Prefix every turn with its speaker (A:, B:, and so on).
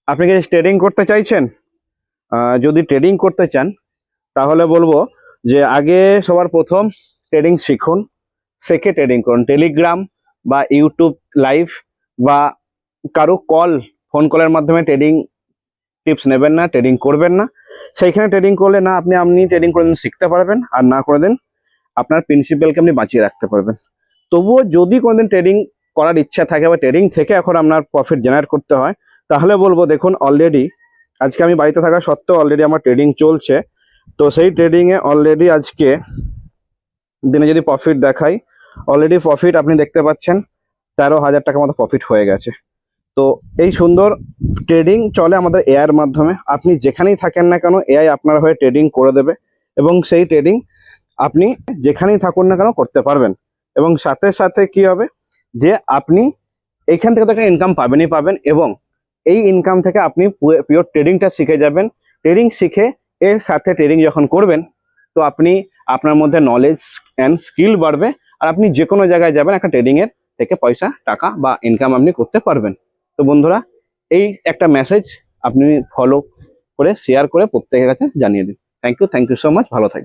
A: আপনি কি ট্রেডিং করতে চাইছেন? যদি ট্রেডিং করতে চান তাহলে বলবো যে আগে সবার প্রথম ট্রেডিং শিখুন, শিখে ট্রেডিং করুন। টেলিগ্রাম বা ইউটিউব লাইভ বা কারো ফোন কলের মাধ্যমে ট্রেডিং টিপস নেবেন না, ট্রেডিং করবেন না। সেইখানে ট্রেডিং করলে না আপনি ট্রেডিং করে শিখতে পারবেন, আর না করে দিন আপনার প্রিন্সিপালকে আপনি বাঁচিয়ে রাখতে পারবেন। তবুও যদি কোনোদিন ট্রেডিং করার ইচ্ছা থাকে বা ট্রেডিং থেকে এখন আপনার প্রফিট জেনারেট করতে হয়, তাহলে বলবো দেখুন অলরেডি আজকে আমি বাড়িতে থাকা সত্ত্বেও অলরেডি আমার ট্রেডিং চলছে। তো সেই ট্রেডিংয়ে অলরেডি আজকে দিনে যদি প্রফিট দেখাই, অলরেডি প্রফিট আপনি দেখতে পাচ্ছেন 13,000 টাকার মতো প্রফিট হয়ে গেছে। তো এই সুন্দর ট্রেডিং চলে আমাদের এআইয়ের মাধ্যমে। আপনি যেখানেই থাকেন না কেন এআই আপনার হয়ে ট্রেডিং করে দেবে, এবং সেই ট্রেডিং আপনি যেখানেই থাকুন না কেন করতে পারবেন। এবং সাথে সাথে কি হবে যে আপনি এইখান থেকে তো একটা ইনকাম পাবেনই পাবেন, এবং এই ইনকাম থেকে আপনি পিওর ট্রেডিংটা শিখে যাবেন। ট্রেডিং শিখে এর সাথে ট্রেডিং যখন করবেন তো আপনি আপনার মধ্যে নলেজ অ্যান্ড স্কিল বাড়বে, আর আপনি যে কোনো জায়গায় যাবেন একটা ট্রেডিংয়ের থেকে পয়সা টাকা বা ইনকাম আপনি করতে পারবেন। তো বন্ধুরা, এই একটা মেসেজ আপনি ফলো করে শেয়ার করে প্রত্যেকের কাছে জানিয়ে দিন। থ্যাংক ইউ সো মাচ, ভালো থাকবেন।